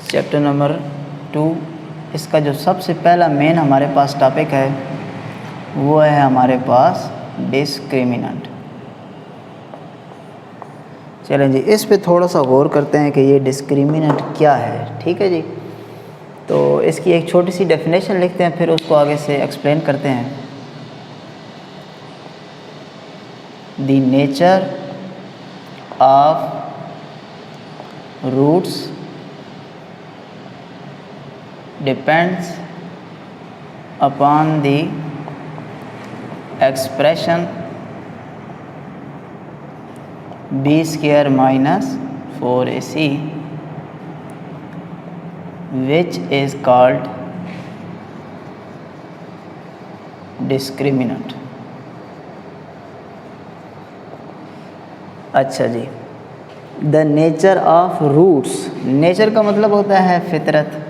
Chapter number 2। इसका जो सबसे पहला मेन हमारे पास टॉपिक है वो है हमारे पास डिस्क्रिमिनेंट। चलें जी, इस पे थोड़ा सा गौर करते हैं कि ये डिस्क्रिमिनेंट क्या है। ठीक है जी, तो इसकी एक छोटी सी डेफिनेशन लिखते हैं, फिर उसको आगे से एक्सप्लेन करते हैं। The nature of roots depends upon the expression b square minus 4ac which is called discriminant। अच्छा जी, the nature of roots, nature का मतलब होता है फितरत।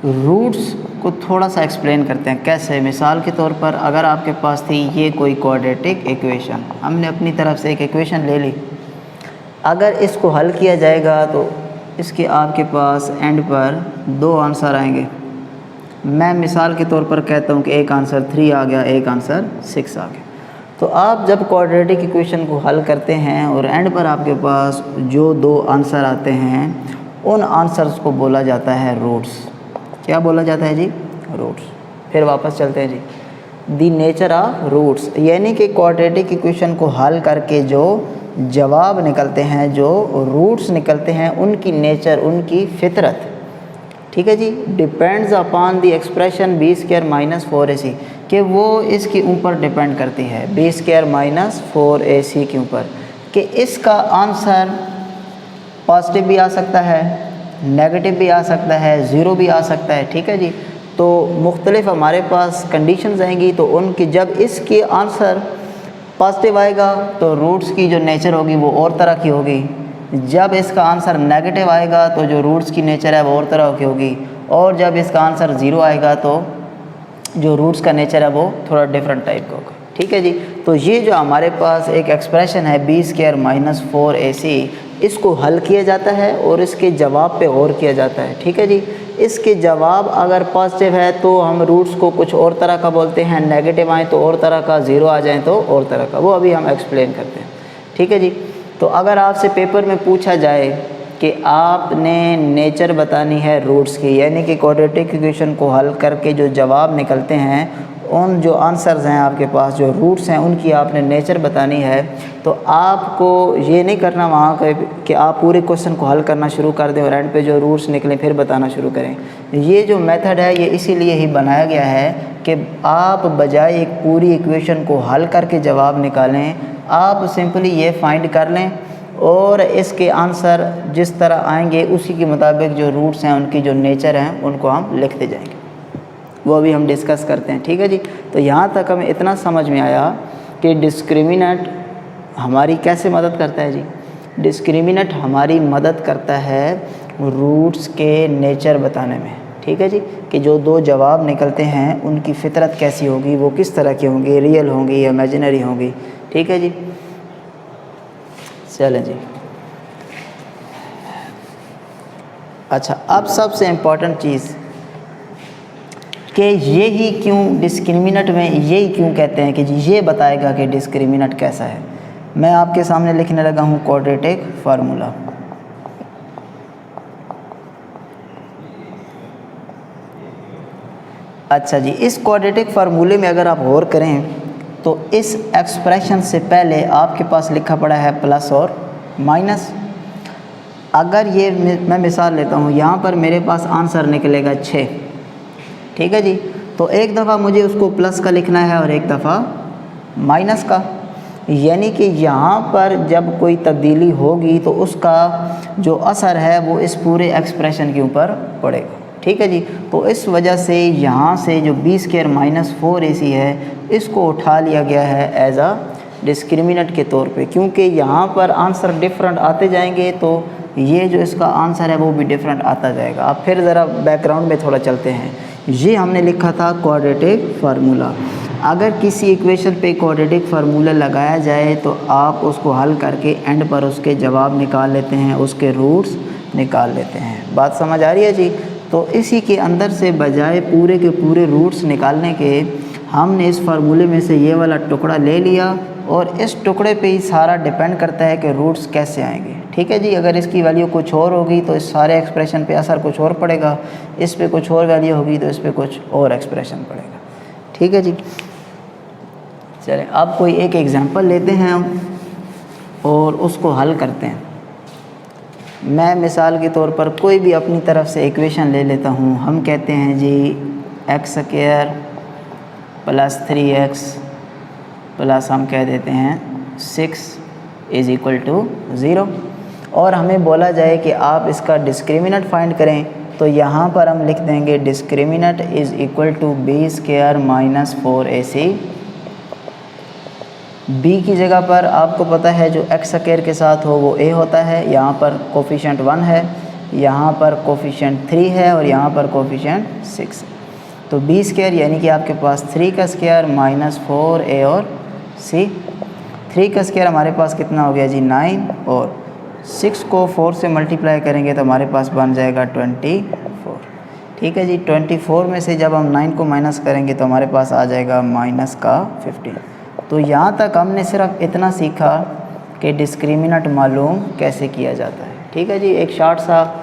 रूट्स को थोड़ा सा एक्सप्लेन करते हैं कैसे। मिसाल के तौर पर अगर आपके पास थी ये कोई क्वाड्रेटिक इक्वेशन, हमने अपनी तरफ से एक इक्वेशन ले ली, अगर इसको हल किया जाएगा तो इसके आपके पास एंड पर दो आंसर आएंगे। मैं मिसाल के तौर पर कहता हूँ कि एक आंसर 3 आ गया, एक आंसर 6 आ गया। तो आप जब क्वाड्रेटिक इक्वेशन को हल करते हैं और एंड पर आपके पास जो दो आंसर आते हैं उन आंसर्स को बोला जाता है रूट्स। क्या बोला जाता है जी? रूट्स। फिर वापस चलते हैं जी, द नेचर ऑफ रूट्स, यानी कि क्वाड्रेटिक इक्वेशन को हल करके जो जवाब निकलते हैं, जो रूट्स निकलते हैं, उनकी नेचर, उनकी फितरत, ठीक है जी, depends upon the expression B square minus 4ac, कि वो इसके ऊपर डिपेंड करती है, बी स्क्वायर माइनस 4ac के ऊपर, कि इसका आंसर पॉजिटिव भी आ सकता है, नेगेटिव भी आ सकता है, ज़ीरो भी आ सकता है। ठीक है जी, तो मुख्तलिफ हमारे पास कंडीशंस आएंगी, तो उनकी जब इसके आंसर पॉजिटिव आएगा तो रूट्स की जो नेचर होगी वो और तरह की होगी। जब इसका आंसर नेगेटिव आएगा तो जो रूट्स की नेचर है वो और तरह की होगी, और जब इसका आंसर ज़ीरो आएगा तो जो रूट्स का नेचर है वो थोड़ा डिफरेंट टाइप का होगा। ठीक है जी, तो ये जो हमारे पास एक एक्सप्रेशन है बी स्क्वायर माइनस 4ac, इसको हल किया जाता है और इसके जवाब पे गौर किया जाता है। ठीक है जी, इसके जवाब अगर पॉजिटिव है तो हम रूट्स को कुछ और तरह का बोलते हैं, नेगेटिव आए तो और तरह का, ज़ीरो आ जाए तो और तरह का, वो अभी हम एक्सप्लेन करते हैं। ठीक है जी, तो अगर आपसे पेपर में पूछा जाए कि आपने नेचर बतानी है रूट्स की, यानी कि क्वाड्रेटिक इक्वेशन को हल करके जो जवाब निकलते हैं, उन जो आंसर्स हैं आपके पास, जो रूट्स हैं, उनकी आपने नेचर बतानी है, तो आपको ये नहीं करना वहाँ कि आप पूरे क्वेश्चन को हल करना शुरू कर दें और एंड पे जो रूट्स निकलें फिर बताना शुरू करें। ये जो मेथड है ये इसीलिए ही बनाया गया है कि आप बजाय एक पूरी इक्वेशन को हल करके जवाब निकालें, आप सिंपली ये फाइंड कर लें और इसके आंसर जिस तरह आएंगे उसी के मुताबिक जो रूट्स हैं, उनकी जो नेचर हैं, उनको हम लिखते जाएंगे। वो अभी हम डिस्कस करते हैं। ठीक है जी, तो यहाँ तक हमें इतना समझ में आया कि डिस्क्रिमिनेंट हमारी कैसे मदद करता है जी। डिस्क्रिमिनेंट हमारी मदद करता है रूट्स के नेचर बताने में। ठीक है जी, कि जो दो जवाब निकलते हैं उनकी फितरत कैसी होगी, वो किस तरह की होंगी, रियल होंगी या इमेजिनरी होंगी। ठीक है जी, चलें जी। अच्छा, अब सबसे इम्पॉर्टेंट चीज़ कि ये ही क्यों डिस्क्रिमिनेंट में ये ही क्यों कहते हैं कि जी ये बताएगा कि डिस्क्रिमिनेंट कैसा है। मैं आपके सामने लिखने लगा हूँ क्वाड्रेटिक फार्मूला। अच्छा जी, इस क्वाड्रेटिक फार्मूले में अगर आप गौर करें तो इस एक्सप्रेशन से पहले आपके पास लिखा पड़ा है प्लस और माइनस। अगर ये मैं मिसाल लेता हूँ, यहाँ पर मेरे पास आंसर निकलेगा 6। ठीक है जी, तो एक दफ़ा मुझे उसको प्लस का लिखना है और एक दफ़ा माइनस का, यानी कि यहाँ पर जब कोई तब्दीली होगी तो उसका जो असर है वो इस पूरे एक्सप्रेशन के ऊपर पड़ेगा। ठीक है जी, तो इस वजह से यहाँ से जो बी स्क्वायर माइनस 4ac है इसको उठा लिया गया है एज आ डिस्क्रिमिनेंट के तौर पे, क्योंकि यहाँ पर आंसर डिफरेंट आते जाएंगे तो ये जो इसका आंसर है वो भी डिफरेंट आता जाएगा। अब फिर ज़रा बैकग्राउंड में थोड़ा चलते हैं। ये हमने लिखा था क्वाड्रेटिक फार्मूला। अगर किसी इक्वेशन पे क्वाड्रेटिक फार्मूला लगाया जाए तो आप उसको हल करके एंड पर उसके जवाब निकाल लेते हैं, उसके रूट्स निकाल लेते हैं। बात समझ आ रही है जी? तो इसी के अंदर से बजाय पूरे के पूरे रूट्स निकालने के हमने इस फार्मूले में से ये वाला टुकड़ा ले लिया और इस टुकड़े पे ही सारा डिपेंड करता है कि रूट्स कैसे आएंगे। ठीक है जी? अगर इसकी वैल्यू कुछ और होगी तो इस सारे एक्सप्रेशन पे असर कुछ और पड़ेगा, इस पे कुछ और वैल्यू होगी तो इस पे कुछ और एक्सप्रेशन पड़ेगा। ठीक है जी? चलें अब कोई एक एग्जांपल लेते हैं हम और उसको हल करते हैं। मैं मिसाल के तौर पर कोई भी अपनी तरफ से इक्वेशन ले लेता हूँ। हम कहते हैं जी x² + 3x प्लस हम कह देते हैं 6 = 0 और हमें बोला जाए कि आप इसका डिस्क्रिमिनेंट फाइंड करें, तो यहाँ पर हम लिख देंगे डिस्क्रिमिनेंट = b² - 4ac। b की जगह पर आपको पता है जो x² के साथ हो वो a होता है। यहाँ पर कोफिशिएंट 1 है, यहाँ पर कोफिशिएंट 3 है और यहाँ पर कोफिशिएंट 6। तो b² यानी कि आपके पास 3 का स्क्वायर माइनस 4a और c। 3 का स्क्वायर हमारे पास कितना हो गया जी 9 और 6 को 4 से मल्टीप्लाई करेंगे तो हमारे पास बन जाएगा 24। ठीक है जी? 24 में से जब हम 9 को माइनस करेंगे तो हमारे पास आ जाएगा -15। तो यहाँ तक हमने सिर्फ इतना सीखा कि डिस्क्रिमिनेंट मालूम कैसे किया जाता है। ठीक है जी? एक शॉर्ट सा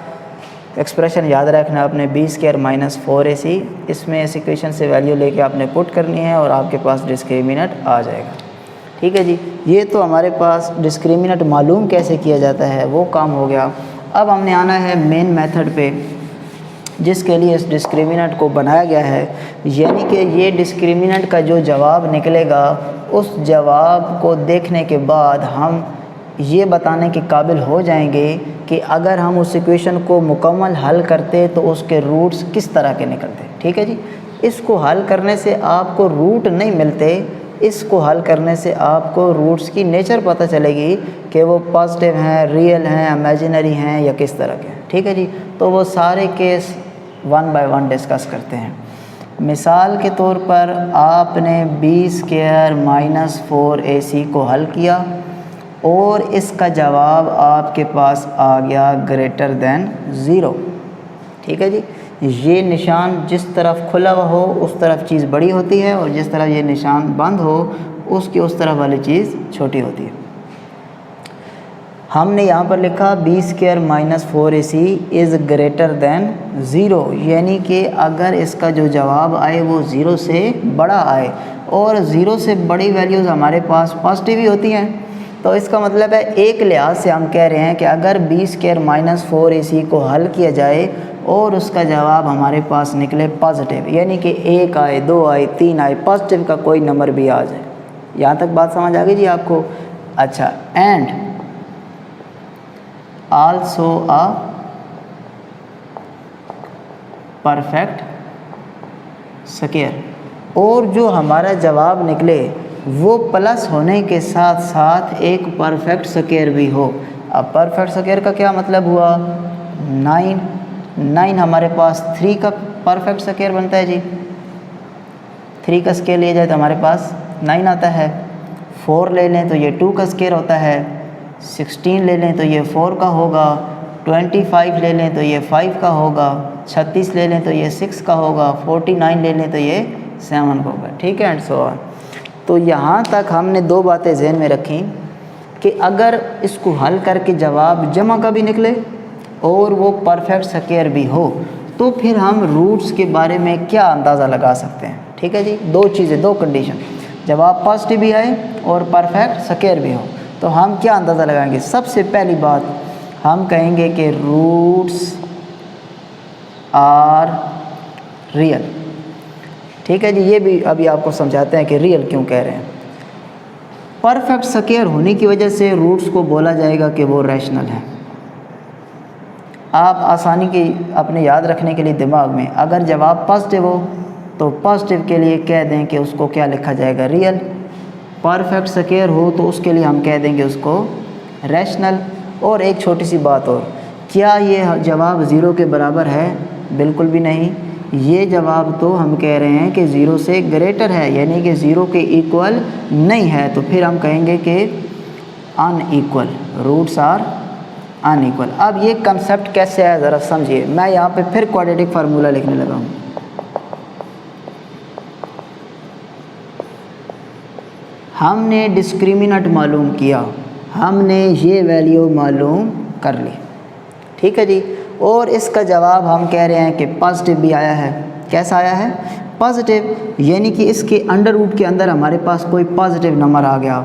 एक्सप्रेशन याद रखना आपने b² - 4ac। इसमें इस इक्वेशन से वैल्यू लेके आपने पुट करनी है और आपके पास डिस्क्रिमिनेंट आ जाएगा। ठीक है जी? ये तो हमारे पास डिस्क्रिमिनेंट मालूम कैसे किया जाता है वो काम हो गया। अब हमने आना है मेन मेथड पे जिसके लिए इस डिस्क्रिमिनेंट को बनाया गया है, यानी कि ये डिस्क्रिमिनेंट का जो जवाब निकलेगा उस जवाब को देखने के बाद हम ये बताने के काबिल हो जाएंगे कि अगर हम उस इक्वेशन को मुकम्मल हल करते तो उसके रूट्स किस तरह के निकलते। ठीक है जी? इसको हल करने से आपको रूट नहीं मिलते, इसको हल करने से आपको रूट्स की नेचर पता चलेगी कि वो पॉजिटिव हैं, रियल हैं, इमेजिनरी हैं या किस तरह के हैं। ठीक है जी? तो वो सारे केस 1 बाय 1 डिस्कस करते हैं। मिसाल के तौर पर आपने b² - 4ac को हल किया और इसका जवाब आपके पास आ गया > 0। ठीक है जी? ये निशान जिस तरफ खुला हुआ हो उस तरफ चीज़ बड़ी होती है और जिस तरफ ये निशान बंद हो उसकी उस तरफ वाली चीज़ छोटी होती है। हमने यहाँ पर लिखा b² - 4ac > 0, यानी कि अगर इसका जो जवाब आए वो 0 से बड़ा आए और 0 से बड़ी वैल्यूज़ हमारे पास पॉजिटिव ही होती हैं। तो इसका मतलब है एक लिहाज से हम कह रहे हैं कि अगर b² - 4ac को हल किया जाए और उसका जवाब हमारे पास निकले पॉजिटिव, यानी कि 1 आए, 2 आए, 3 आए, पॉजिटिव का कोई नंबर भी आ जाए। यहाँ तक बात समझ आ गई जी आपको? अच्छा, and also a perfect square, और जो हमारा जवाब निकले वो प्लस होने के साथ साथ एक परफेक्ट स्क्वायर भी हो। अब परफेक्ट स्क्वायर का क्या मतलब हुआ? 9 हमारे पास 3 का परफेक्ट स्क्वायर बनता है जी। 3 का स्क्वायर लिया जाए तो हमारे पास 9 आता है। 4 ले लें तो ये 2 का स्क्वायर होता है। 16 ले लें तो ये 4 का होगा। 25 ले लें तो ये 5 का होगा। 36 ले लें तो ये 6 का होगा। 49 ले लें तो ये 7 का होगा। ठीक है, एंड सो ऑन। तो यहाँ तक हमने 2 बातें ज़हन में रखी कि अगर इसको हल करके जवाब जमा का भी निकले और वो परफेक्ट स्क्वायर भी हो तो फिर हम रूट्स के बारे में क्या अंदाज़ा लगा सकते हैं। ठीक है जी? 2 चीज़ें, 2 कंडीशन, जवाब पॉजिटिव भी आए और परफेक्ट स्क्वायर भी हो तो हम क्या अंदाज़ा लगाएंगे? सबसे पहली बात हम कहेंगे कि रूट्स आर रियल। ठीक है जी? ये भी अभी आपको समझाते हैं कि रियल क्यों कह रहे हैं। परफेक्ट स्क्वायर होने की वजह से रूट्स को बोला जाएगा कि वो रैशनल है। आप आसानी की अपने याद रखने के लिए दिमाग में अगर जवाब पॉजिटिव हो तो पॉजिटिव के लिए कह दें कि उसको क्या लिखा जाएगा? रियल। परफेक्ट स्क्वायर हो तो उसके लिए हम कह देंगे उसको रैशनल। और एक छोटी सी बात और, क्या ये जवाब 0 के बराबर है? बिल्कुल भी नहीं। ये जवाब तो हम कह रहे हैं कि 0 से ग्रेटर है, यानी कि 0 के इक्वल नहीं है। तो फिर हम कहेंगे कि अनइक्वल, रूट्स आर अनइक्वल। अब ये कंसेप्ट कैसे है ज़रा समझिए। मैं यहाँ पे फिर क्वाड्रेटिक फार्मूला लिखने लगा हूँ। हमने डिस्क्रिमिनेंट मालूम किया, हमने ये वैल्यू मालूम कर ली, ठीक है जी। और इसका जवाब हम कह रहे हैं कि पॉजिटिव भी आया है। कैसा आया है? पॉजिटिव, यानी कि इसके अंडर रूट के अंदर हमारे पास कोई पॉजिटिव नंबर आ गया।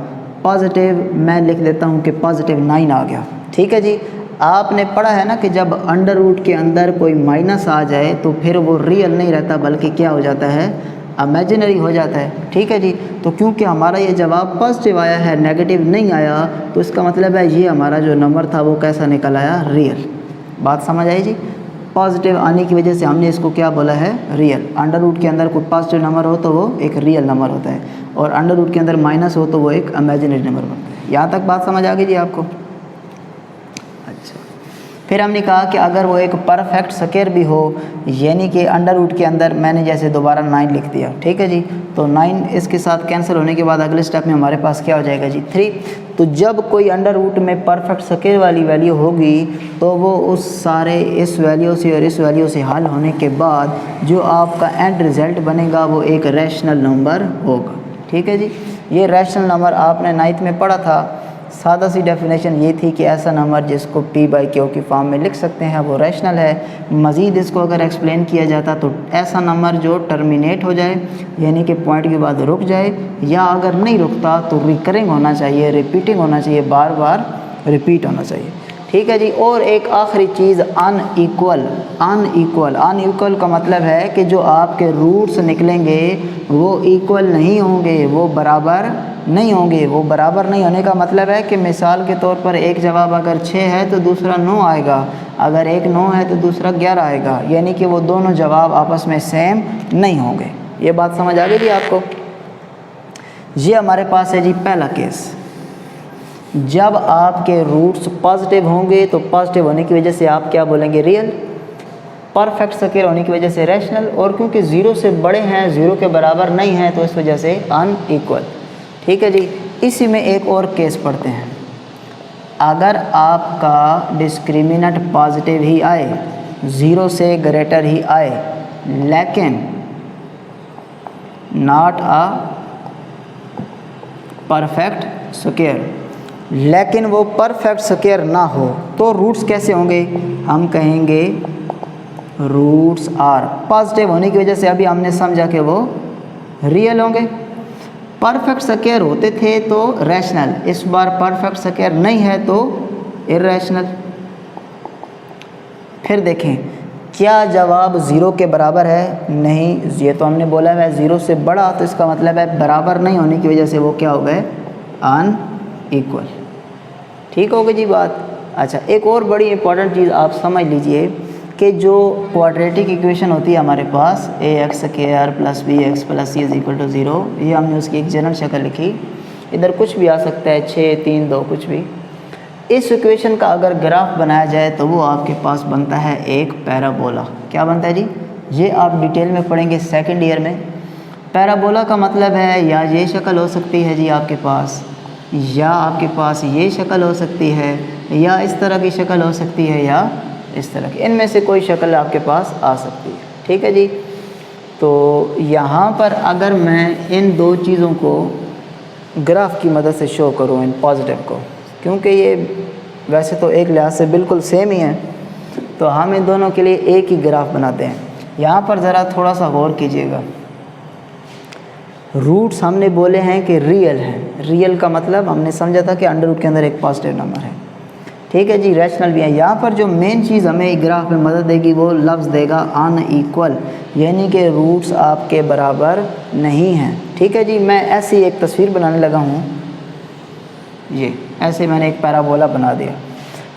पॉजिटिव मैं लिख देता हूँ कि पॉजिटिव 9 आ गया, ठीक है जी। आपने पढ़ा है ना कि जब अंडर रूट के अंदर कोई माइनस आ जाए तो फिर वो रियल नहीं रहता बल्कि क्या हो जाता है? इमेजिनरी हो जाता है, ठीक है जी। तो क्योंकि हमारा ये जवाब पॉजिटिव आया है, नेगेटिव नहीं आया, तो इसका मतलब है ये हमारा जो नंबर था वो कैसा निकल आया? रियल। बात समझ आई जी? पॉजिटिव आने की वजह से हमने इसको क्या बोला है? रियल। अंडर रूट के अंदर कोई पॉजिटिव नंबर हो तो वो एक रियल नंबर होता है, और अंडर रूट के अंदर माइनस हो तो वो एक इमेजिनरी नंबर बनता है। यहाँ तक बात समझ आ गई जी आपको? अच्छा, फिर हमने कहा कि अगर वो एक परफेक्ट स्क्वायर भी हो, यानी कि अंडर रूट के अंदर मैंने जैसे दोबारा 9 लिख दिया, ठीक है जी। तो 9 इसके साथ कैंसिल होने के बाद अगले स्टेप में हमारे पास क्या हो जाएगा जी? 3। तो जब कोई अंडर रूट में परफेक्ट स्क्वायर वाली वैल्यू होगी तो वो उस सारे इस वैल्यू से और इस वैल्यू से हल होने के बाद जो आपका एंड रिज़ल्ट बनेगा वो एक रैशनल नंबर होगा, ठीक है जी। ये रैशनल नंबर आपने 9th में पढ़ा था। सादा सी डेफिनेशन ये थी कि ऐसा नंबर जिसको p/q की फॉर्म में लिख सकते हैं वो रैशनल है। मज़ीद इसको अगर एक्सप्लेन किया जाता तो ऐसा नंबर जो टर्मिनेट हो जाए, यानी कि पॉइंट के बाद रुक जाए, या अगर नहीं रुकता तो रिकरिंग होना चाहिए, रिपीटिंग होना चाहिए, बार बार रिपीट होना चाहिए, ठीक है जी। और एक आखिरी चीज़ अनइक्वल। अनइक्वल का मतलब है कि जो आपके रूट्स निकलेंगे वो इक्वल नहीं होंगे, वो बराबर नहीं होंगे। वो बराबर नहीं होने का मतलब है कि मिसाल के तौर पर एक जवाब अगर 6 है तो दूसरा 9 आएगा, अगर एक 9 है तो दूसरा 11 आएगा, यानी कि वो दोनों जवाब आपस में सेम नहीं होंगे। ये बात समझ आ गई जी आपको? ये हमारे पास है जी पहला केस। जब आपके रूट्स पॉजिटिव होंगे तो पॉजिटिव होने की वजह से आप क्या बोलेंगे? रियल। परफेक्ट स्क्वायर होने की वजह से रैशनल, और क्योंकि 0 से बड़े हैं, 0 के बराबर नहीं हैं, तो इस वजह से अनइक्वल, ठीक है जी। इसी में एक और केस पढ़ते हैं। अगर आपका डिस्क्रिमिनेंट पॉजिटिव ही आए, 0 से ग्रेटर ही आए, लेकिन नॉट अ परफेक्ट स्क्वायर, लेकिन वो परफेक्ट स्क्वायर ना हो, तो रूट्स कैसे होंगे? हम कहेंगे रूट्स आर पॉजिटिव होने की वजह से अभी हमने समझा कि वो रियल होंगे। परफेक्ट स्क्वायर होते थे तो रैशनल, इस बार परफेक्ट स्क्वायर नहीं है तो इरैशनल। फिर देखें क्या जवाब 0 के बराबर है? नहीं, ये तो हमने बोला है 0 से बड़ा, तो इसका मतलब है बराबर नहीं होने की वजह से वो क्या हो गए? अनइक्वल, ठीक हो गई जी बात। अच्छा, एक और बड़ी इंपॉर्टेंट चीज़ आप समझ लीजिए कि जो क्वाड्रेटिक इक्वेशन होती है हमारे पास ax² + bx + c = 0, ये हमने उसकी एक जनरल शक्ल लिखी। इधर कुछ भी आ सकता है, 6, 3, 2 कुछ भी। इस इक्वेशन का अगर ग्राफ बनाया जाए तो वो आपके पास बनता है एक पैराबोला। क्या बनता है जी? ये आप डिटेल में पढ़ेंगे सेकंड ईयर में। पैराबोला का मतलब है या ये शक्ल हो सकती है जी आपके पास, या आपके पास ये शक्ल हो सकती है, या इस तरह की शक्ल हो सकती है, या इस तरह की, इनमें से कोई शक्ल आपके पास आ सकती है, ठीक है जी। तो यहाँ पर अगर मैं इन दो चीज़ों को ग्राफ की मदद से शो करूँ, इन पॉजिटिव को, क्योंकि ये वैसे तो एक लिहाज से बिल्कुल सेम ही है, तो हम इन दोनों के लिए एक ही ग्राफ बनाते हैं। यहाँ पर ज़रा थोड़ा सा गौर कीजिएगा। रूट्स हमने बोले हैं कि रियल है। रियल का मतलब हमने समझा था कि अंडर रूट के अंदर एक पॉजिटिव नंबर है, ठीक है जी। रैशनल भी है। यहाँ पर जो मेन चीज़ हमें ग्राफ में मदद देगी वो लफ्ज़ देगा अनइक्वल, यानी कि रूट्स आपके बराबर नहीं हैं, ठीक है जी। मैं ऐसी एक तस्वीर बनाने लगा हूँ, ये ऐसे मैंने एक पैराबोला बना दिया।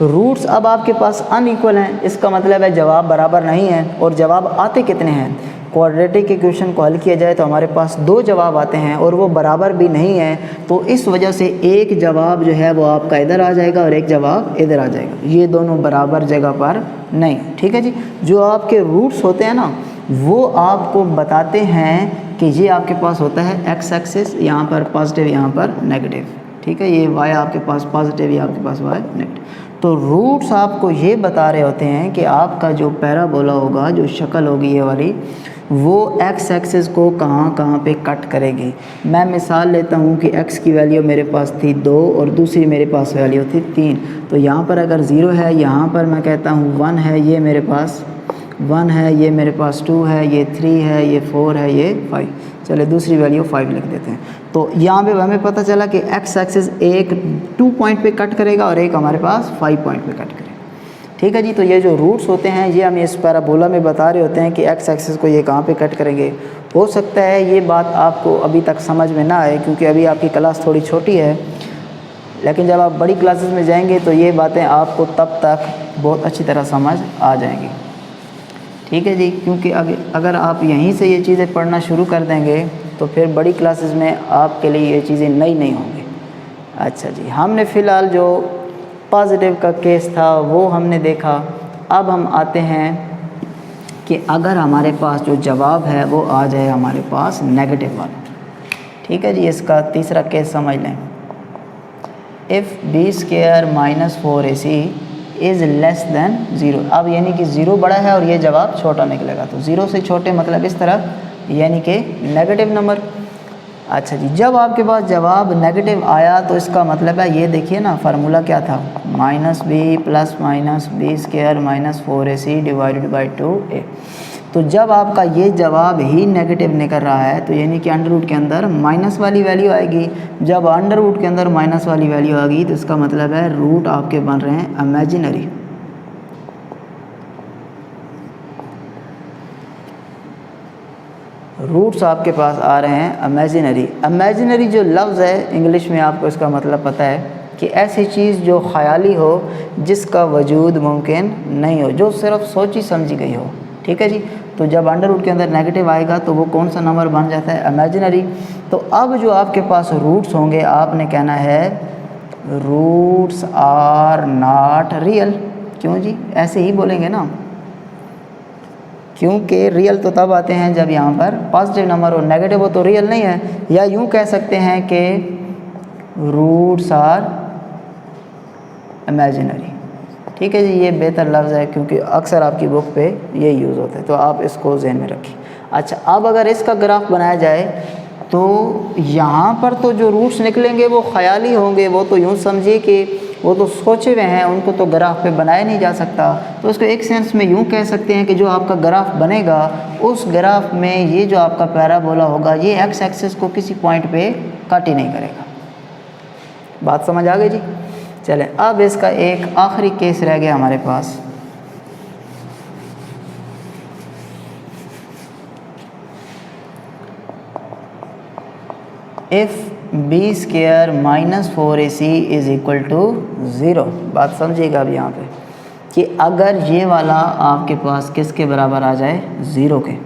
रूट्स अब आपके पास अनइक्वल हैं, इसका मतलब है जवाब बराबर नहीं है। और जवाब आते कितने हैं? क्वाड्रेटिक इक्वेशन को हल किया जाए तो हमारे पास 2 जवाब आते हैं और वो बराबर भी नहीं है, तो इस वजह से एक जवाब जो है वो आपका इधर आ जाएगा और एक जवाब इधर आ जाएगा। ये दोनों बराबर जगह पर नहीं, ठीक है जी। जो आपके रूट्स होते हैं ना, वो आपको बताते हैं कि ये आपके पास होता है एक्स एक्सिस, यहाँ पर पॉजिटिव, यहाँ पर नेगेटिव, ठीक है। ये वाई आपके पास पॉजिटिव, ये आपके पास वाई नेगेटिव। तो रूट्स आपको ये बता रहे होते हैं कि आपका जो पैराबोला होगा, जो शक्ल होगी ये वाली, वो एक्स एक्सिस को कहाँ कहाँ पे कट करेगी। मैं मिसाल लेता हूँ कि एक्स की वैल्यू मेरे पास थी 2 और दूसरी मेरे पास वैल्यू थी 3। तो यहाँ पर अगर 0 है, यहाँ पर मैं कहता हूँ 1 है, ये मेरे पास 1 है, ये मेरे पास 2 है, ये 3 है, ये 4 है, ये 5। चले दूसरी वैल्यू 5 लिख देते हैं। तो यहाँ पे हमें पता चला कि एक्स एक्सिस एक 2 पॉइंट पे कट करेगा और एक हमारे पास 5 पॉइंट पे कट करेगा। ठीक है जी। तो ये जो रूट्स होते हैं ये हमें इस पैराबोला में बता रहे होते हैं कि एक्स एक्सिस को ये कहाँ पे कट करेंगे। हो सकता है ये बात आपको अभी तक समझ में ना आए क्योंकि अभी आपकी क्लास थोड़ी छोटी है, लेकिन जब आप बड़ी क्लासेस में जाएंगे तो ये बातें आपको तब तक बहुत अच्छी तरह समझ आ जाएंगी। ठीक है जी। क्योंकि अगर आप यहीं से ये चीज़ें पढ़ना शुरू कर देंगे तो फिर बड़ी क्लासेस में आपके लिए ये चीज़ें नई नहीं होंगी। अच्छा जी, हमने फ़िलहाल जो पॉजिटिव का केस था वो हमने देखा। अब हम आते हैं कि अगर हमारे पास जो जवाब है वो आ जाए हमारे पास नेगेटिव वाला। ठीक है जी। इसका तीसरा केस समझ लें। If b² - 4ac is less than 0। अब यानी कि 0 बड़ा है और ये जवाब छोटा निकलेगा। तो 0 से छोटे मतलब इस तरफ, यानी कि नेगेटिव नंबर। अच्छा जी, जब आपके पास जवाब नेगेटिव आया तो इसका मतलब है, ये देखिए ना फार्मूला क्या था, -b + -b² - 4ac divided by 2a। तो जब आपका ये जवाब ही नेगेटिव निकल रहा है तो यानी कि अंडर रूट के अंदर माइनस वाली वैल्यू आएगी। जब अंडर रूट के अंदर माइनस वाली वैल्यू आ गई तो इसका मतलब है रूट आपके बन रहे हैं इमेजिनरी। रूट्स आपके पास आ रहे हैं इमेजिनरी। इमेजिनरी जो लफ्ज़ है इंग्लिश में आपको इसका मतलब पता है कि ऐसी चीज़ जो ख़याली हो, जिसका वजूद मुमकिन नहीं हो, जो सिर्फ सोची समझी गई हो। ठीक है जी। तो जब अंडर रूट के अंदर नेगेटिव आएगा तो वो कौन सा नंबर बन जाता है, इमेजिनरी। तो अब जो आपके पास रूट्स होंगे आपने कहना है रूट्स आर नॉट रियल। क्यों जी, ऐसे ही बोलेंगे ना, क्योंकि रियल तो तब आते हैं जब यहाँ पर पॉजिटिव नंबर हो, नेगेटिव हो तो रियल नहीं है। या यूँ कह सकते हैं कि रूट्स आर इमेजिनरी। ठीक है जी, ये बेहतर लफ्ज़ है क्योंकि अक्सर आपकी बुक पे ये यूज़ होता है, तो आप इसको ज़हन में रखिए। अच्छा, अब अगर इसका ग्राफ बनाया जाए तो यहाँ पर तो जो रूट्स निकलेंगे वो ख़याली होंगे, वो तो यूँ समझिए कि वो तो सोचे हुए हैं, उनको तो ग्राफ पे बनाया नहीं जा सकता। तो उसको एक सेंस में यूँ कह सकते हैं कि जो आपका ग्राफ बनेगा उस ग्राफ में ये जो आपका पैराबोला होगा ये एक्स एक्सिस को किसी पॉइंट पे कट ही नहीं करेगा। बात समझ आ गई जी। चलें, अब इसका एक आखिरी केस रह गया हमारे पास। If b² - 4ac is equal to 0। बात समझिएगा अब यहाँ पे कि अगर ये वाला आपके पास किसके बराबर आ जाए, 0 के।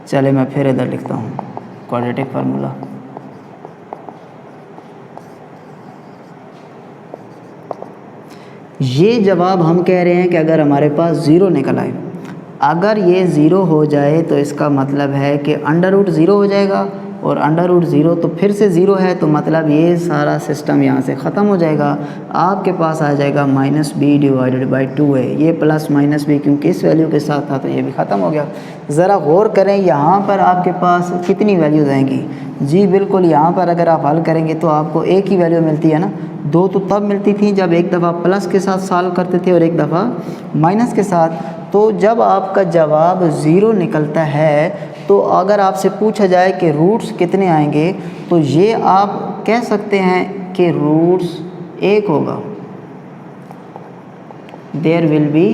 चले मैं फिर इधर लिखता हूँ क्वाड्रेटिक फार्मूला। ये जवाब हम कह रहे हैं कि अगर हमारे पास 0 निकल आए, अगर ये 0 हो जाए तो इसका मतलब है कि अंडर रूट 0 हो जाएगा, और अंडर रूट 0 तो फिर से 0 है, तो मतलब ये सारा सिस्टम यहाँ से ख़त्म हो जाएगा। आपके पास आ जाएगा -b डिवाइडेड बाई 2a। ये प्लस माइनस b क्योंकि इस वैल्यू के साथ था तो ये भी ख़त्म हो गया। ज़रा गौर करें यहाँ पर आपके पास कितनी वैल्यूज़ आएंगी। जी बिल्कुल, यहाँ पर अगर आप हल करेंगे तो आपको एक ही वैल्यू मिलती है ना। 2 तो तब मिलती थी जब एक दफ़ा प्लस के साथ सॉल्व करते थे और एक दफ़ा माइनस के साथ। तो जब आपका जवाब 0 निकलता है तो अगर आपसे पूछा जाए कि रूट्स कितने आएंगे तो ये आप कह सकते हैं कि रूट्स 1 होगा। देयर विल बी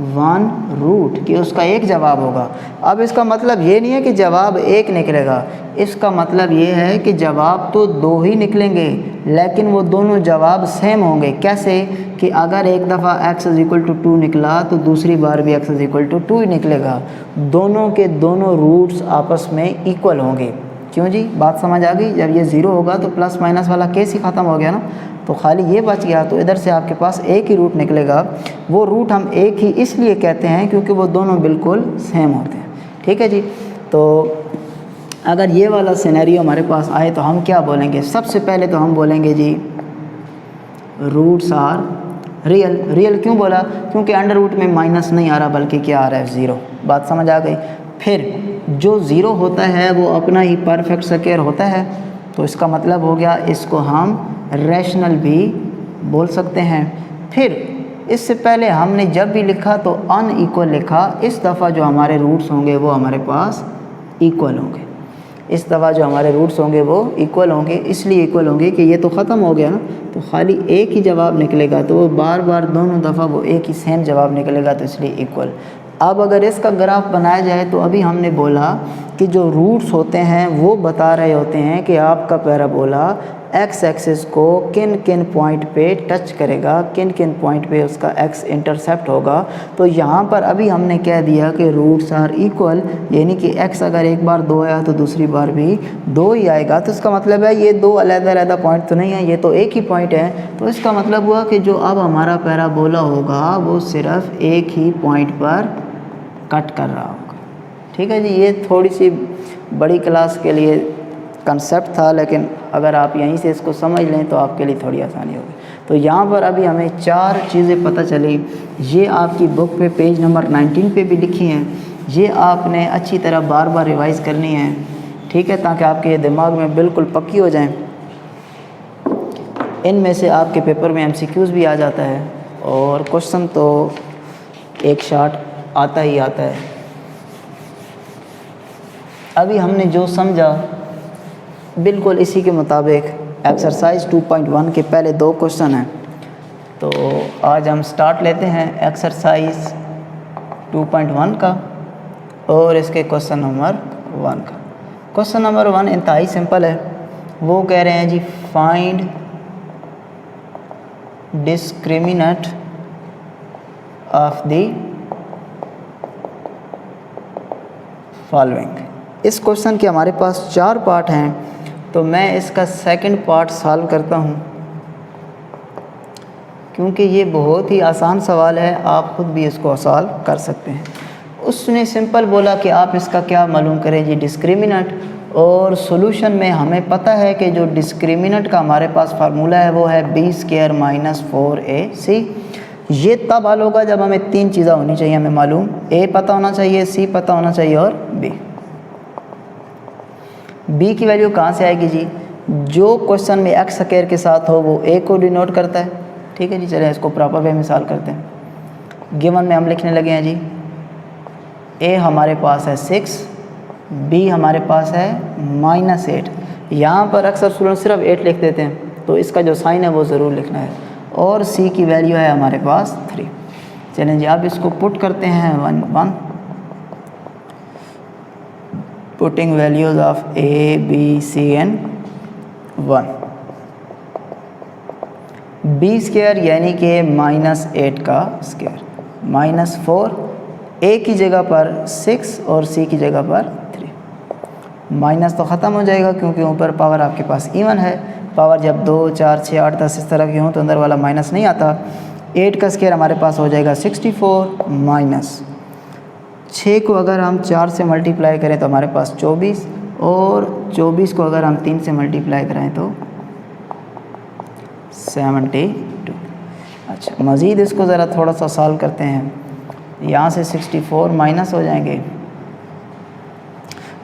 1 रूट, कि उसका एक जवाब होगा। अब इसका मतलब ये नहीं है कि जवाब 1 निकलेगा, इसका मतलब ये है कि जवाब तो 2 ही निकलेंगे, लेकिन वो दोनों जवाब सेम होंगे। कैसे कि अगर एक दफ़ा x = 2 निकला तो दूसरी बार भी x = 2 ही निकलेगा। दोनों के दोनों रूट्स आपस में इक्वल होंगे। क्यों जी, बात समझ आ गई। जब ये 0 होगा तो प्लस माइनस वाला केस ही ख़त्म हो गया ना, तो खाली ये बच गया। तो इधर से आपके पास एक ही रूट निकलेगा। वो रूट हम एक ही इसलिए कहते हैं क्योंकि वो दोनों बिल्कुल सेम होते हैं। ठीक है जी। तो अगर ये वाला सिनेरियो हमारे पास आए तो हम क्या बोलेंगे, सबसे पहले तो हम बोलेंगे जी रूट्स आर रियल क्यों बोला? क्योंकि अंडर रूट में माइनस नहीं आ रहा बल्कि क्या आ रहा है, ज़ीरो। बात समझ आ गई? फिर जो ज़ीरो होता है वो अपना ही परफेक्ट स्क्वायर होता है, तो इसका मतलब हो गया इसको हम रैशनल भी बोल सकते हैं। फिर इससे पहले हमने जब भी लिखा तो अनइक्वल लिखा, इस दफ़ा जो हमारे रूट्स होंगे वो हमारे पास इक्वल होंगे। इस दफ़ा जो हमारे रूट्स होंगे वो इक्वल होंगे, इसलिए इक्वल होंगे कि ये तो ख़त्म हो गया ना, तो खाली एक ही जवाब निकलेगा, तो वो बार बार दोनों दफ़ा वो एक ही सेम जवाब निकलेगा, तो इसलिए इक्वल। अब अगर इसका ग्राफ बनाया जाए तो अभी हमने बोला कि जो रूट्स होते हैं वो बता रहे होते हैं कि आपका पैराबोला एक्स एक्सिस को किन किन पॉइंट पे टच करेगा, किन किन पॉइंट पे उसका एक्स इंटरसेप्ट होगा। तो यहाँ पर अभी हमने कह दिया कि रूट्स आर इक्वल, यानी कि एक्स अगर एक बार 2 आया तो दूसरी बार भी 2 ही आएगा। तो इसका मतलब है ये 2 अलग-अलग पॉइंट तो नहीं है, ये तो एक ही पॉइंट है। तो इसका मतलब हुआ कि जो अब हमारा पैराबोला होगा वो सिर्फ एक ही पॉइंट पर कट कर रहा होगा। ठीक है जी, ये थोड़ी सी बड़ी क्लास के लिए कंसेप्ट था, लेकिन अगर आप यहीं से इसको समझ लें तो आपके लिए थोड़ी आसानी होगी। तो यहाँ पर अभी हमें 4 चीज़ें पता चली। ये आपकी बुक पे पेज नंबर 19 पे भी लिखी हैं, ये आपने अच्छी तरह बार बार रिवाइज़ करनी है, ठीक है, ताकि आपके दिमाग में बिल्कुल पक्की हो जाएं। इनमें से आपके पेपर में MCQs भी आ जाता है और क्वेश्चन तो एक शॉट आता ही आता है। अभी हमने जो समझा बिल्कुल इसी के मुताबिक एक्सरसाइज 2.1 के पहले 2 क्वेश्चन हैं। तो आज हम स्टार्ट लेते हैं एक्सरसाइज 2.1 का और इसके क्वेश्चन नंबर 1 का। क्वेश्चन नंबर 1 इंतहाई सिंपल है। वो कह रहे हैं जी find discriminant of the following. इस क्वेश्चन के हमारे पास 4 पार्ट हैं, तो मैं इसका सेकंड पार्ट सॉल्व करता हूँ क्योंकि ये बहुत ही आसान सवाल है, आप ख़ुद भी इसको सॉल्व कर सकते हैं। उसने सिंपल बोला कि आप इसका क्या मालूम करें जी, डिस्क्रिमिनेंट। और सॉल्यूशन में हमें पता है कि जो डिस्क्रिमिनेंट का हमारे पास फार्मूला है वो है b² - 4ac। ये तब हल होगा जब हमें 3 चीज़ें होनी चाहिए, हमें मालूम a पता होना चाहिए, c पता होना चाहिए और b की वैल्यू कहाँ से आएगी जी? जो क्वेश्चन में एक्स स्क्वायर के साथ हो वो a को डिनोट करता है। ठीक है जी, चलिए इसको प्रॉपर वे में सॉल्व करते हैं। गिवन में हम लिखने लगे हैं जी a हमारे पास है 6, b हमारे पास है -8। यहाँ पर अक्सर स्टूडेंट सिर्फ 8 लिख देते हैं, तो इसका जो साइन है वो ज़रूर लिखना है। और c की वैल्यू है हमारे पास 3। चलें जी, अब इसको पुट करते हैं 1 1, putting values of a b c and 1। b² यानी कि -8 का स्क्वायर, -4, a की जगह पर 6 और c की जगह पर 3। माइनस तो ख़त्म हो जाएगा क्योंकि ऊपर पावर आपके पास इवन है। पावर जब 2 4 6 8 10 इस तरह की हों तो अंदर वाला माइनस नहीं आता। 8 का स्क्वायर हमारे पास हो जाएगा 64, माइनस 6 को अगर हम 4 से मल्टीप्लाई करें तो हमारे पास 24, और 24 को अगर हम 3 से मल्टीप्लाई करें तो 72। अच्छा, मज़ीद इसको ज़रा थोड़ा सा सॉल्व करते हैं। यहाँ से 64 माइनस हो जाएंगे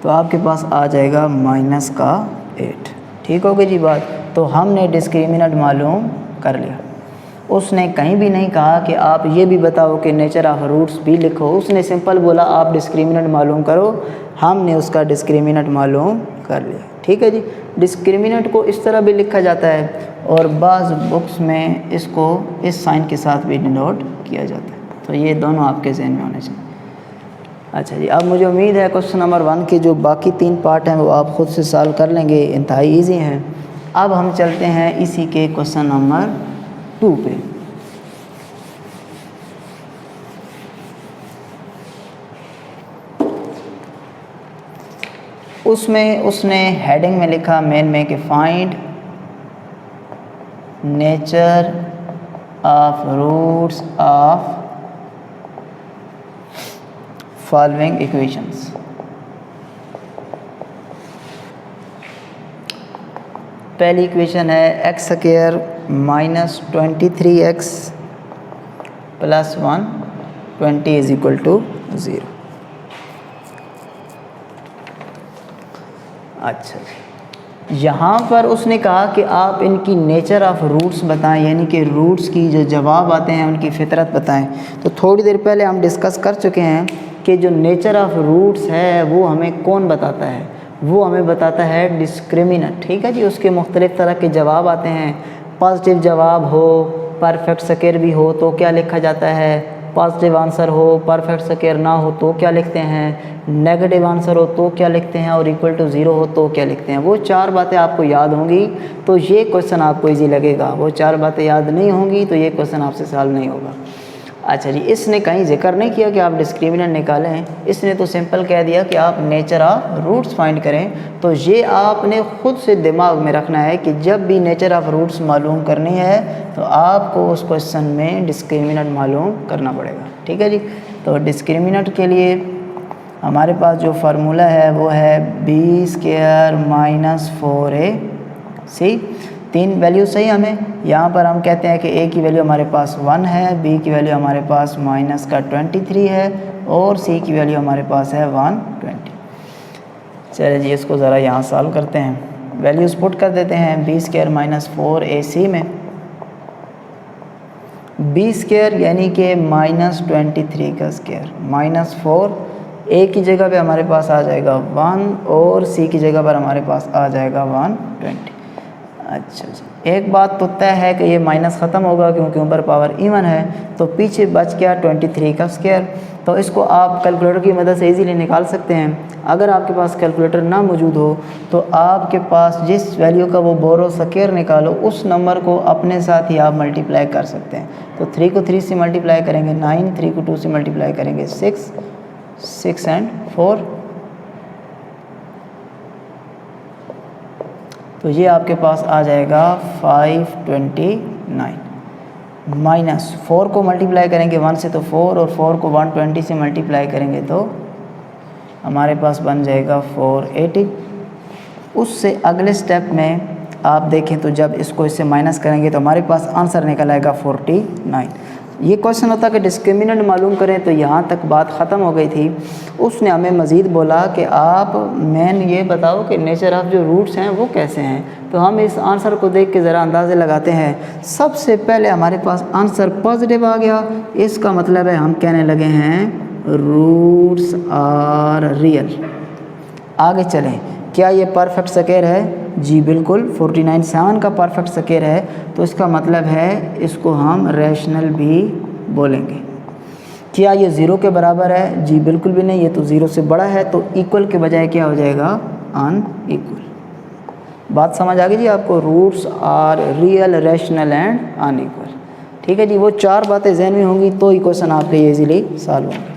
तो आपके पास आ जाएगा -8। ठीक हो गई जी बात। तो हमने डिस्क्रिमिनेंट मालूम कर लिया। उसने कहीं भी नहीं कहा कि आप ये भी बताओ कि नेचर ऑफ रूट्स भी लिखो, उसने सिंपल बोला आप डिस्क्रिमिनेंट मालूम करो। हमने उसका डिस्क्रिमिनेंट मालूम कर लिया। ठीक है जी, डिस्क्रिमिनेंट को इस तरह भी लिखा जाता है और बाज़ बुक्स में इसको इस साइन के साथ भी डिनोट किया जाता है। तो ये दोनों आपके जहन में होने चाहिए। अच्छा जी, अब मुझे उम्मीद है क्वेश्चन नंबर 1 के जो बाकी 3 पार्ट हैं वो आप ख़ुद से सॉल्व कर लेंगे, इंतहाई ईजी हैं। अब हम चलते हैं इसी के क्वेश्चन नंबर 2 पे। उसमें उसने हेडिंग में लिखा मेन में कि find nature of roots of following equations. पहली इक्वेशन है x² - 23x plus 1 20 is equal to 0। अच्छा, यहाँ पर उसने कहा कि आप इनकी नेचर ऑफ रूट्स बताएं, यानी कि रूट्स की जो जवाब आते हैं उनकी फितरत बताएं। तो थोड़ी देर पहले हम डिस्कस कर चुके हैं कि जो नेचर ऑफ रूट्स है वो हमें कौन बताता है, वो हमें बताता है डिस्क्रिमिनेंट। ठीक है जी, उसके मुख्तलिफ़ तरह के जवाब आते हैं। पॉजिटिव जवाब हो, परफेक्ट स्क्वायर भी हो तो क्या लिखा जाता है, पॉजिटिव आंसर हो, परफेक्ट स्क्वायर ना हो तो क्या लिखते हैं, नेगेटिव आंसर हो तो क्या लिखते हैं, और इक्वल टू 0 हो तो क्या लिखते हैं। वो 4 बातें आपको याद होंगी तो ये क्वेश्चन आपको इजी लगेगा। वो 4 बातें याद नहीं होंगी तो ये क्वेश्चन आपसे सॉल्व नहीं होगा। अच्छा जी, इसने कहीं जिक्र नहीं किया कि आप डिस्क्रिमिनेंट निकालें, इसने तो सिंपल कह दिया कि आप नेचर ऑफ रूट्स फाइंड करें। तो ये आपने ख़ुद से दिमाग में रखना है कि जब भी नेचर ऑफ रूट्स मालूम करनी है तो आपको उस क्वेश्चन में डिस्क्रिमिनेंट मालूम करना पड़ेगा। ठीक है जी, तो डिस्क्रिमिनेंट के लिए हमारे पास जो फार्मूला है वो है B square minus 4ac। 3 value सही हमें। यहाँ पर हम कहते हैं कि a की वैल्यू हमारे पास 1 है, b की वैल्यू हमारे पास माइनस का 23 है और c की वैल्यू हमारे पास है 120। चलिए जी, इसको ज़रा यहाँ सॉल्व करते हैं। वैल्यूज़ पुट कर देते हैं बी स्क्वायर माइनस 4ac में। बी स्क्वायर यानी कि माइनस 23 का स्क्वायर माइनस 4, a की जगह पे हमारे पास आ जाएगा 1 और c की जगह पर हमारे पास आ जाएगा 120। अच्छा जी, एक बात तो तय है कि ये माइनस ख़त्म होगा क्योंकि ऊपर पावर इवन है, तो पीछे बच गया 23 का स्क्वायर। तो इसको आप कैलकुलेटर की मदद से इजीली निकाल सकते हैं। अगर आपके पास कैलकुलेटर ना मौजूद हो तो आपके पास जिस वैल्यू का वो बोरो स्क्वायर निकालो उस नंबर को अपने साथ ही आप मल्टीप्लाई कर सकते हैं। तो 3 को 3 से मल्टीप्लाई करेंगे 9, 3 को 2 से मल्टीप्लाई करेंगे 6, 6 एंड 4, तो ये आपके पास आ जाएगा 529। माइनस 4 को मल्टीप्लाई करेंगे 1 से तो 4, और 4 को 120 से मल्टीप्लाई करेंगे तो हमारे पास बन जाएगा 480। उससे अगले स्टेप में आप देखें तो जब इसको इससे माइनस करेंगे तो हमारे पास आंसर निकल आएगा 49। ये क्वेश्चन होता कि डिस्क्रिमिनेंट मालूम करें, तो यहाँ तक बात ख़त्म हो गई थी। उसने हमें मज़ीद बोला कि आप मेन ये बताओ कि नेचर ऑफ जो रूट्स हैं वो कैसे हैं। तो हम इस आंसर को देख के ज़रा अंदाज़े लगाते हैं। सबसे पहले हमारे पास आंसर पॉजिटिव आ गया, इसका मतलब है हम कहने लगे हैं रूट्स आर रियल। आगे चलें, क्या ये परफेक्ट स्क्वायर है? जी बिल्कुल, 49/7 का परफेक्ट स्क्वायर है, तो इसका मतलब है इसको हम रैशनल भी बोलेंगे। क्या ये 0 के बराबर है? जी बिल्कुल भी नहीं, ये तो 0 से बड़ा है, तो इक्वल के बजाय क्या हो जाएगा? अनइक्वल। बात समझ आ गई जी आपको? Roots are real, rational and unequal. ठीक है जी, वो 4 बातें ज़हन में होंगी तो ही क्वेश्चन आपके इजीली सॉल्व होंगे।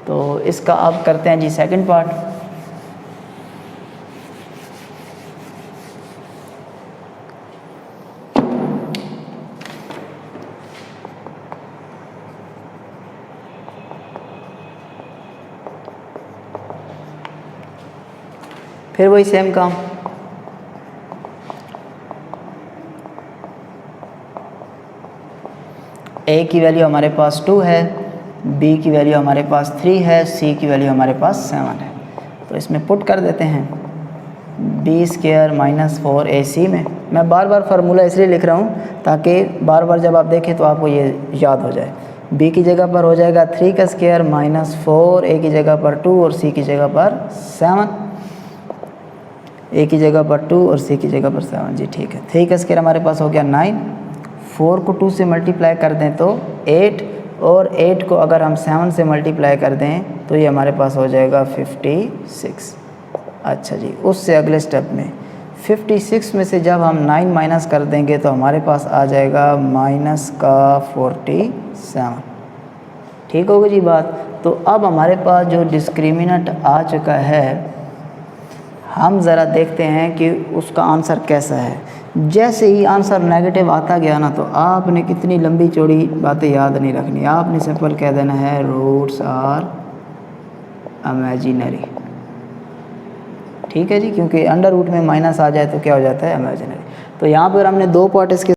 तो इसका अब करते हैं जी सेकंड पार्ट। फिर वही सेम काम, a की वैल्यू हमारे पास 2 है, b की वैल्यू हमारे पास 3 है, c की वैल्यू हमारे पास 7 है। तो इसमें पुट कर देते हैं बी स्क्वायर माइनस 4ac में। मैं बार बार फार्मूला इसलिए लिख रहा हूँ ताकि बार बार जब आप देखें तो आपको ये याद हो जाए। b की जगह पर हो जाएगा 3 का स्क्वायर माइनस 4, a की जगह पर 2 और c की जगह पर 7। a की जगह पर 2 और c की जगह पर 7। जी ठीक है, 3 का स्क्वायर हमारे पास हो गया 9, 4 को 2 से मल्टीप्लाई कर दें तो 8, और 8 को अगर हम 7 से मल्टीप्लाई कर दें तो ये हमारे पास हो जाएगा 56। अच्छा जी, उससे अगले स्टेप में 56 में से जब हम 9 माइनस कर देंगे तो हमारे पास आ जाएगा माइनस का 47। ठीक होगी जी बात? तो अब हमारे पास जो डिस्क्रिमिनेंट आ चुका है, हम ज़रा देखते हैं कि उसका आंसर कैसा है। जैसे ही आंसर नेगेटिव आता गया ना, तो आपने कितनी लंबी चौड़ी बातें याद नहीं रखनी, आपने सिंपल कह देना है रूट्स आर इमेजिनरी। ठीक है जी, क्योंकि अंडर रूट में माइनस आ जाए तो क्या हो जाता है? इमेजिनरी। तो यहाँ पर हमने 2 पार्ट इसके